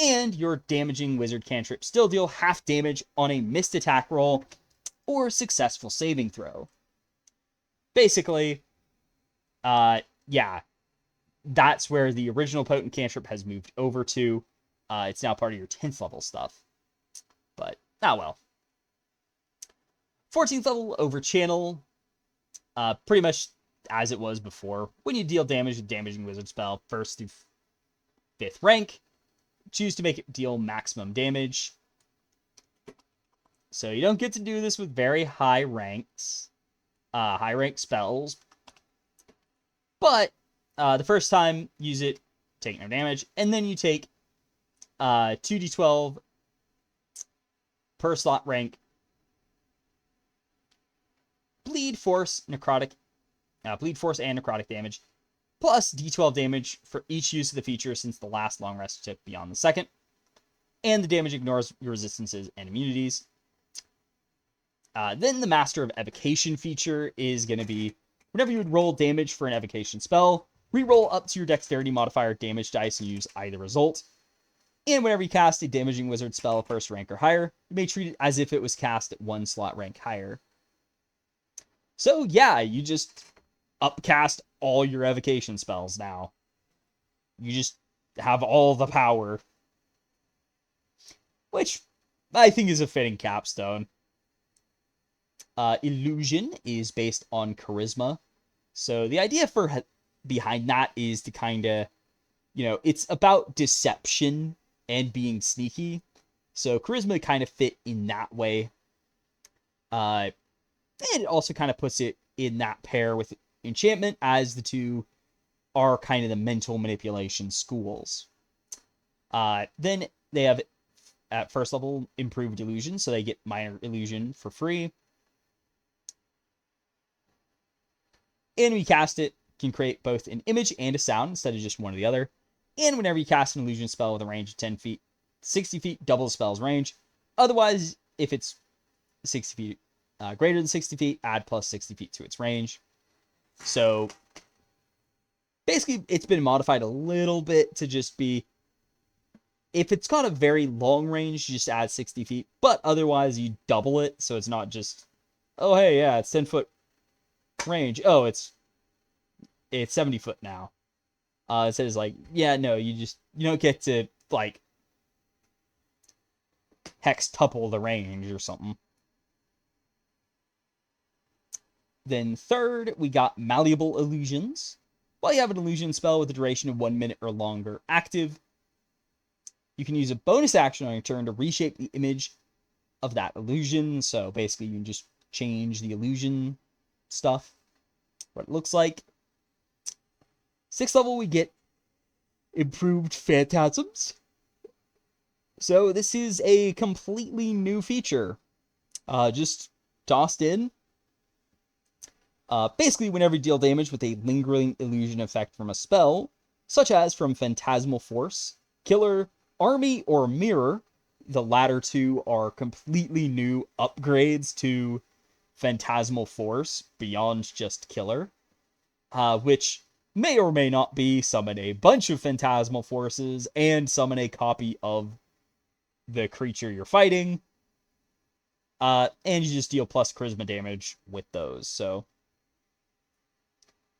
And your Damaging Wizard cantrip still deal half damage on a missed attack roll or successful saving throw. Basically, Yeah, that's where the original potent cantrip has moved over to. It's now part of your 10th level stuff. But, well. 14th level over channel. Pretty much as it was before. When you deal damage with damaging wizard spell, 1st through 5th rank, choose to make it deal maximum damage. So you don't get to do this with very high ranks, high rank spells. But the first time, use it, take no damage, and then you take 2d12 per slot rank bleed force and necrotic damage, plus d12 damage for each use of the feature since the last long rest took beyond the second, and the damage ignores your resistances and immunities. Then the Master of Evocation feature is going to be, whenever you would roll damage for an evocation spell, reroll up to your dexterity modifier damage dice and use either result. And whenever you cast a damaging wizard spell 1st rank or higher, you may treat it as if it was cast at 1 slot rank higher. So yeah, you just upcast all your evocation spells now. You just have all the power. Which I think is a fitting capstone. Illusion is based on charisma. So the idea behind that is to kind of, it's about deception and being sneaky. So charisma kind of fit in that way. And it also kind of puts it in that pair with enchantment, as the two are kind of the mental manipulation schools. Then they have, at 1st level, improved illusion, so they get minor illusion for free. And when you cast it, can create both an image and a sound instead of just one or the other. And whenever you cast an illusion spell with a range of 10 feet, 60 feet, double the spell's range. Otherwise, if it's 60 feet, greater than 60 feet, add plus 60 feet to its range. So basically, it's been modified a little bit to just be, if it's got a very long range, you just add 60 feet. But otherwise, you double it, so it's not just, oh, hey, yeah, it's 10-foot range. Oh, it's 70 foot now. It says, like, yeah, no, you don't get to, like, hextuple the range or something. Then 3rd, we got Malleable Illusions. While you have an illusion spell with a duration of 1 minute or longer active, you can use a bonus action on your turn to reshape the image of that illusion. So basically, you can just change the illusion stuff, what it looks like. 6th level, we get Improved Phantasms. So this is a completely new feature. Just tossed in. Basically, whenever you deal damage with a lingering illusion effect from a spell, such as from Phantasmal Force, Killer, Army, or Mirror, the latter two are completely new upgrades to Phantasmal Force beyond just Killer, which may or may not be summon a bunch of Phantasmal Forces and summon a copy of the creature you're fighting, and you just deal plus charisma damage with those, so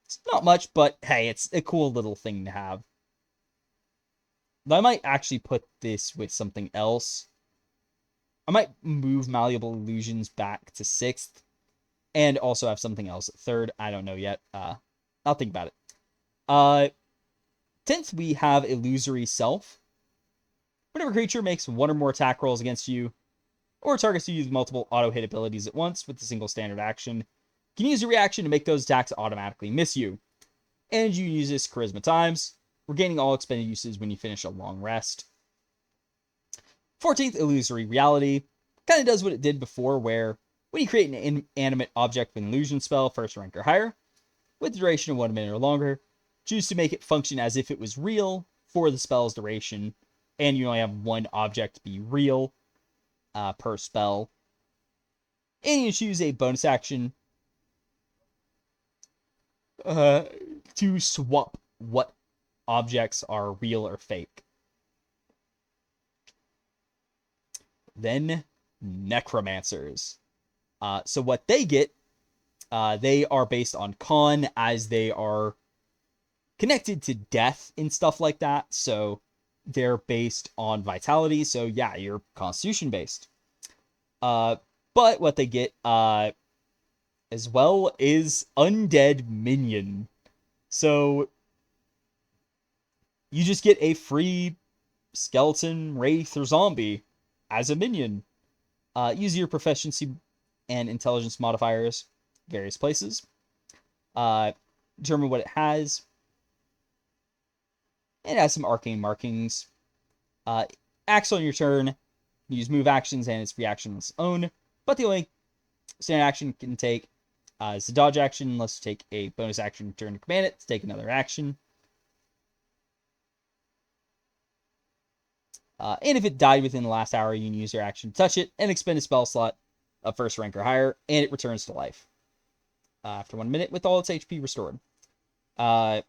it's not much, but hey, it's a cool little thing to have. I might actually put this with something else. I might move Malleable Illusions back to 6th, and also have something else at 3rd. I don't know yet. I'll think about it. 10th, we have Illusory Self. Whenever a creature makes one or more attack rolls against you, or targets you with multiple auto-hit abilities at once with a single standard action, you can use a reaction to make those attacks automatically miss you. And you use this charisma times, regaining all expended uses when you finish a long rest. 14th, Illusory Reality. Kind of does what it did before, where when you create an inanimate object with an illusion spell, 1st rank or higher, with a duration of 1 minute or longer, choose to make it function as if it was real for the spell's duration, and you only have one object be real per spell. And you choose a bonus action to swap what objects are real or fake. Then Necromancers. So what they get They are based on con, as they are connected to death and stuff like that. So they're based on vitality. So yeah, you're constitution based. But what they get as well is undead minion. So you just get a free skeleton, wraith, or zombie as a minion. Use your proficiency and intelligence modifiers various places. Determine what it has. It has some arcane markings. Acts on your turn. Use move actions and its reaction on its own. But the only standard action you can take is the dodge action, unless you take a bonus action turn to command it to take another action. And if it died within the last hour, you can use your action to touch it and expend a spell slot of first rank or higher, and it returns to life after 1 minute with all its HP restored. And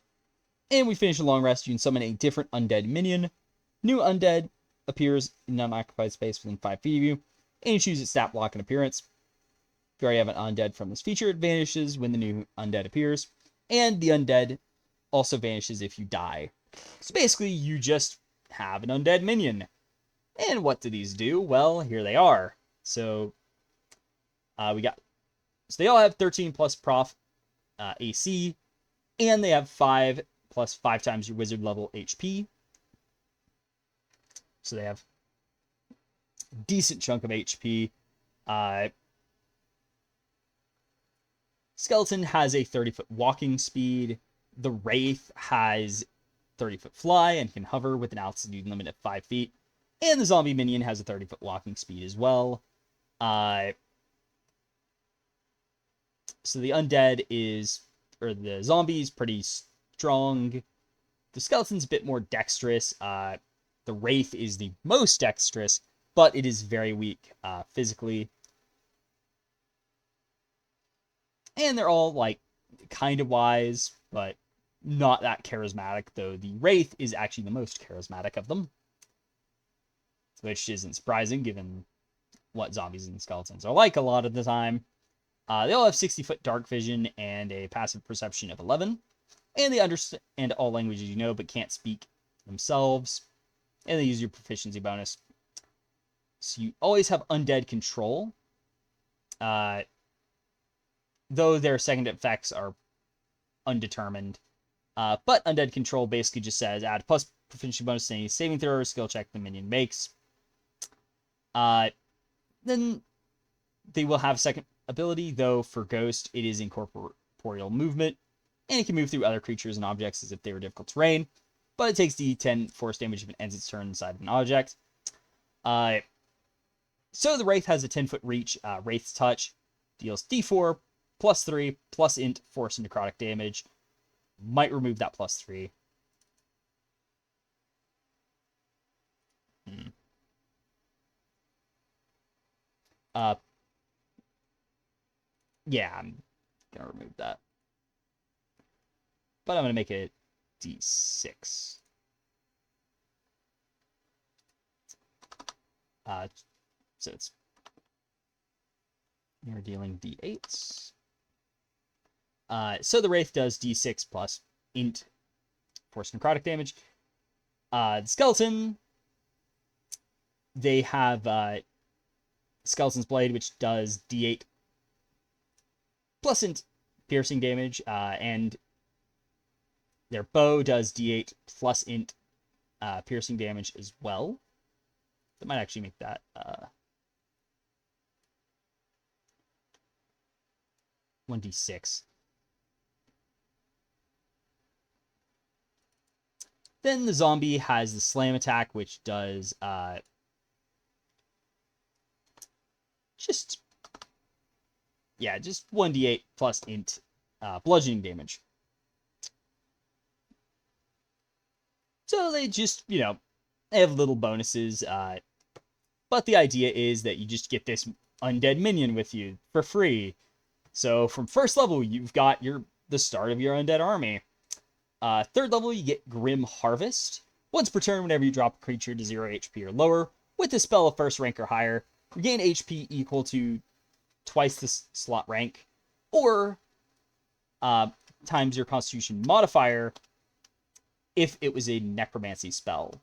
we finish a long rest. You can summon a different undead minion. New undead appears in unoccupied space within 5 feet of you, and you choose its stat block and appearance. If you already have an undead from this feature, it vanishes when the new undead appears, and the undead also vanishes if you die. So basically, you just have an undead minion. And what do these do? Well, here they are. So they all have 13 plus prof AC, and they have 5 plus 5 times your wizard level HP. So they have a decent chunk of HP. Skeleton has a 30-foot walking speed. The Wraith has 30-foot fly and can hover with an altitude limit of 5 feet. And the zombie minion has a 30-foot walking speed as well. So the undead the zombie is pretty strong. The skeleton's a bit more dexterous. The Wraith is the most dexterous, but it is very weak physically. And they're all, like, kind of wise, but not that charismatic, though the Wraith is actually the most charismatic of them. Which isn't surprising, given what zombies and skeletons are like a lot of the time. They all have 60-foot dark vision and a passive perception of 11. And they understand all languages you know, but can't speak themselves. And they use your proficiency bonus. So you always have undead control. Though their second effects are undetermined. But undead control basically just says add plus proficiency bonus to any saving throw or skill check the minion makes. Then they will have second ability, though for Ghost it is incorporeal movement, and it can move through other creatures and objects as if they were difficult terrain, but it takes D10 force damage if it ends its turn inside of an object. So the Wraith has a 10-foot reach. Wraith's Touch deals D4 plus 3 plus int force and necrotic damage. Might remove that plus 3. Yeah, I'm gonna remove that. But I'm gonna make it D6. So it's you're dealing D8s. So the Wraith does D6 plus int force necrotic damage. The Skeleton, they have Skeleton's Blade, which does D8 plus int piercing damage, and their bow does D8 plus int piercing damage as well. That might actually make that 1d6. Then the zombie has the slam attack, which does just 1d8 plus int bludgeoning damage. So they just, they have little bonuses. But the idea is that you just get this undead minion with you for free. So from first level, you've got the start of your undead army. Third level, you get Grim Harvest. Once per turn, whenever you drop a creature to 0 HP or lower, with a spell of first rank or higher, regain HP equal to twice the slot rank. or times your Constitution modifier if it was a necromancy spell.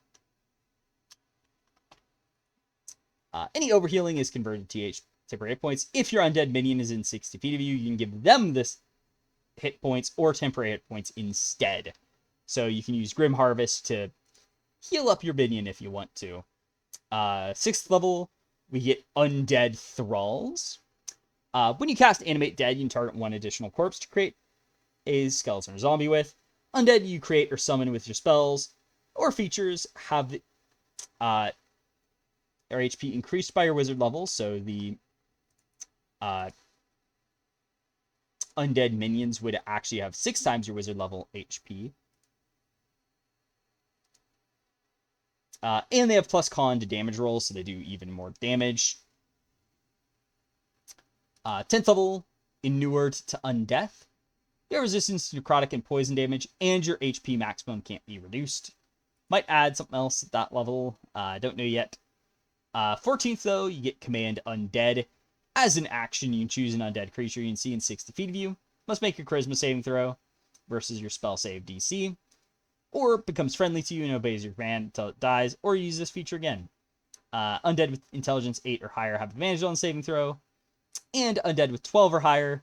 Any overhealing is converted to temporary hit points. If your undead minion is in 60 feet of you, you can give them this hit points or temporary hit points instead. So you can use Grim Harvest to heal up your minion if you want to. 6th level, we get Undead Thralls. When you cast Animate Dead, you can target one additional corpse to create a skeleton or zombie with. Undead you create or summon with your spells or features have their HP increased by your wizard level, so the undead minions would actually have 6 times your wizard level HP. And they have plus con to damage rolls, so they do even more damage. 10th level, Inured to Undeath. You have resistance to necrotic and poison damage, and your HP maximum can't be reduced. Might add something else at that level. I don't know yet. 14th, though, you get Command Undead. As an action, you can choose an undead creature you can see in 60 feet of you. Must make a charisma saving throw versus your spell save DC. Or it becomes friendly to you and obeys your command until it dies, or use this feature again. Undead with intelligence 8 or higher have advantage on saving throw. And undead with 12 or higher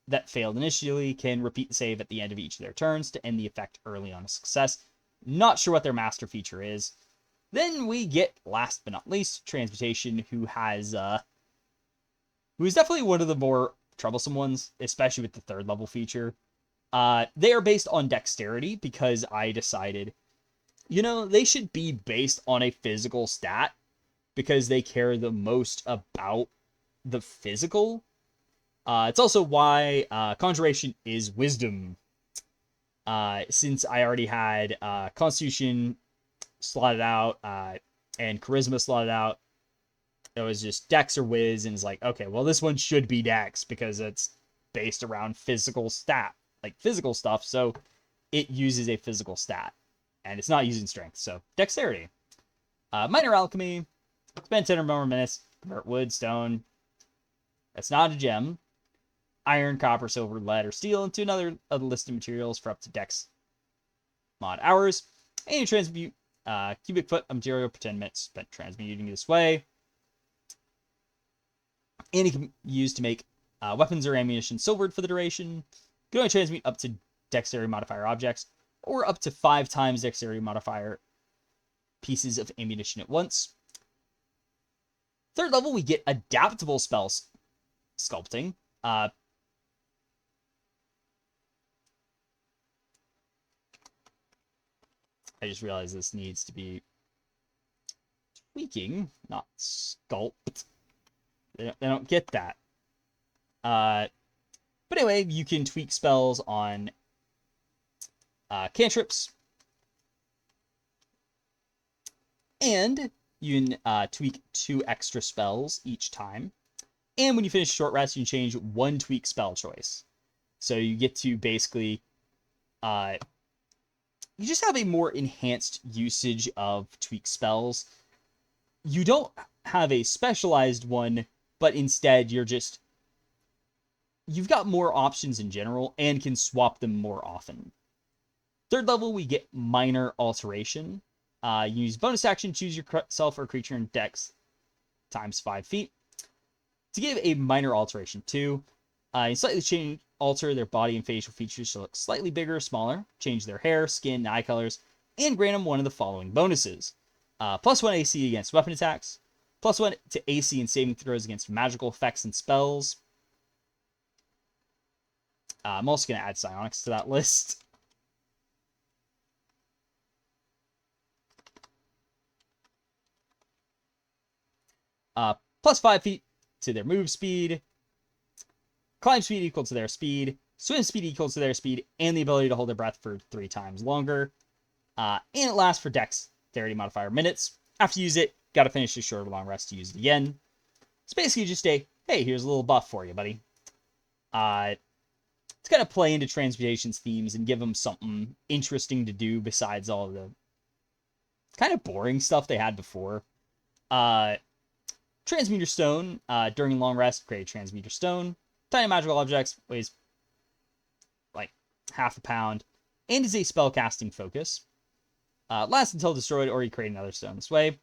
that failed initially can repeat the save at the end of each of their turns to end the effect early on a success. Not sure what their master feature is. Then we get, last but not least, Transmutation, who is definitely one of the more troublesome ones, especially with the 3rd level feature. They are based on dexterity because I decided, they should be based on a physical stat because they care the most about the physical. It's also why Conjuration is Wisdom. Since I already had Constitution slotted out and Charisma slotted out, it was just Dex or Wiz, and it's like, okay, well, this one should be Dex because it's based around physical stuff, so it uses a physical stat, and it's not using Strength, so Dexterity. Minor Alchemy, spend 10 or more minutes, convert wood, stone, that's not a gem, iron, copper, silver, lead, or steel into another of the listed materials for up to Dex mod hours, and you transmute cubic foot of material per 10 minutes spent transmuting this way. And you can use to make weapons or ammunition silvered for the duration. You can only transmute up to dexterity modifier objects, or up to 5 times dexterity modifier pieces of ammunition at once. 3rd level, we get adaptable spells sculpting. I just realized this needs to be tweaking, not sculpt. They don't get that. But anyway, you can tweak spells on cantrips. And you can tweak 2 extra spells each time. And when you finish a short rest, you can change 1 tweak spell choice. So you get to basically... you just have a more enhanced usage of tweak spells. You don't have a specialized one, but instead you've got more options in general and can swap them more often. 3rd level, we get Minor Alteration. You use bonus action, choose yourself or creature in Dex times 5 feet. To give a minor alteration to, you slightly alter their body and facial features to look slightly bigger or smaller, change their hair, skin, eye colors, and grant them one of the following bonuses. +1 AC against weapon attacks, +1 to AC and saving throws against magical effects and spells. I'm also going to add psionics to that list. +5 feet to their move speed, climb speed equal to their speed, swim speed equal to their speed, and the ability to hold their breath for 3 times longer. And it lasts for dexterity modifier minutes. After you use it, gotta finish a short or long rest to use it again. It's basically just hey, here's a little buff for you, buddy. It's gonna play into Transmutation's themes and give them something interesting to do besides all the kind of boring stuff they had before. Transmuter Stone, during long rest, create Transmuter Stone. Tiny magical objects, weighs like half a pound, and is a spellcasting focus. Lasts until destroyed or you create another stone this way.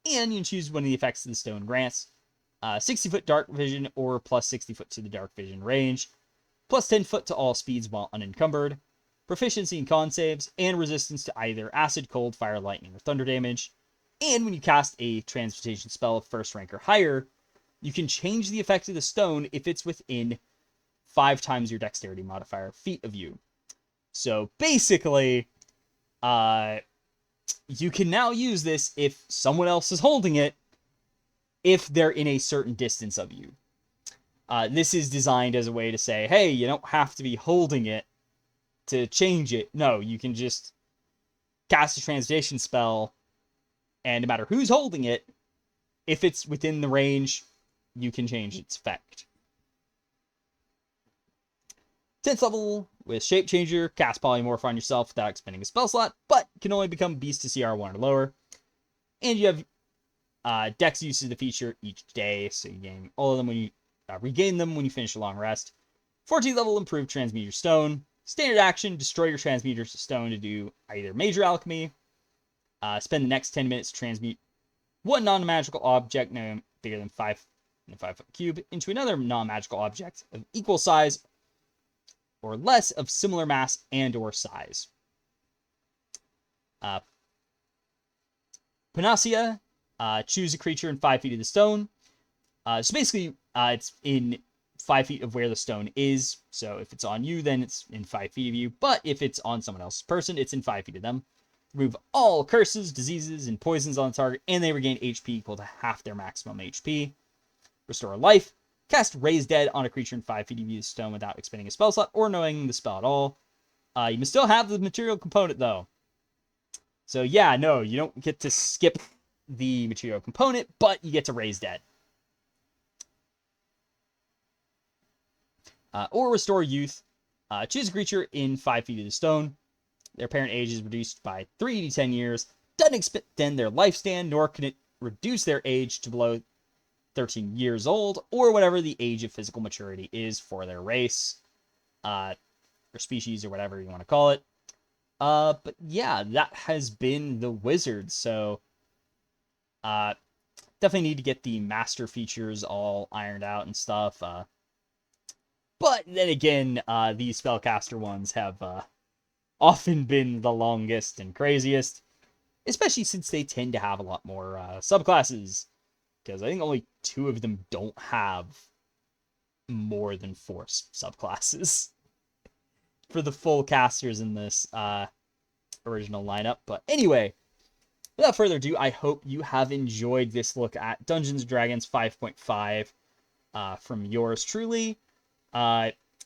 And you can choose one of the effects the stone grants. 60-foot dark vision or plus 60 foot to the dark vision range. Plus 10 foot to all speeds while unencumbered. Proficiency in con saves, and resistance to either acid, cold, fire, lightning, or thunder damage. And when you cast a transmutation spell of first rank or higher, you can change the effect of the stone if it's within 5 times your dexterity modifier feet of you. So basically, you can now use this if someone else is holding it, if they're in a certain distance of you. This is designed as a way to say, hey, you don't have to be holding it to change it. No, you can just cast a transmutation spell, and no matter who's holding it, if it's within the range, you can change its effect. 10th level with Shape Changer, cast Polymorph on yourself without expending a spell slot, but can only become Beast to CR 1 or lower. And you have Dex uses the feature each day, so you gain all of them when you regain them when you finish a long rest. 14th level, Improved Transmute Your Stone. Standard action, destroy your Transmuter Stone to do either Major Alchemy. Spend the next 10 minutes to transmute one non-magical object no bigger than 5 foot cube into another non-magical object of equal size or less of similar mass and or size. Panacea, choose a creature in 5 feet of the stone. So basically, it's in 5 feet of where the stone is. So if it's on you, then it's in 5 feet of you. But if it's on someone else's person, it's in 5 feet of them. Remove all curses, diseases, and poisons on the target, and they regain HP equal to half their maximum HP. Restore life. Cast Raise Dead on a creature in 5 feet of you, stone without expending a spell slot or knowing the spell at all. You must still have the material component, though. So yeah, no, you don't get to skip the material component, but you get to Raise Dead. Or Restore Youth. Choose a creature in 5 feet of the stone. Their parent age is reduced by 3 to 10 years. Doesn't extend their lifespan, nor can it reduce their age to below 13 years old, or whatever the age of physical maturity is for their race, or species, or whatever you want to call it. But yeah, that has been the wizard. So, definitely need to get the master features all ironed out and stuff. But then again, these spellcaster ones have often been the longest and craziest, especially since they tend to have a lot more subclasses. Because I think only 2 of them don't have more than 4 subclasses for the full casters in this original lineup. But anyway, without further ado, I hope you have enjoyed this look at Dungeons & Dragons 5.5 from yours truly.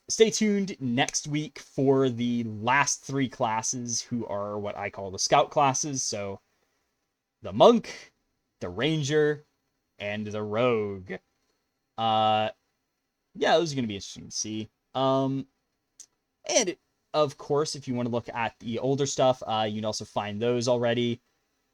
Stay tuned next week for the last 3 classes, who are what I call the scout classes. So the monk, the ranger, and the rogue. Yeah, those are going to be interesting to see. And of course, if you want to look at the older stuff, you can also find those already.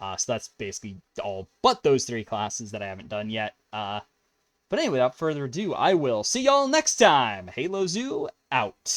So that's basically all but those 3 classes that I haven't done yet. But anyway, without further ado, I will see y'all next time. Halo Zoo out.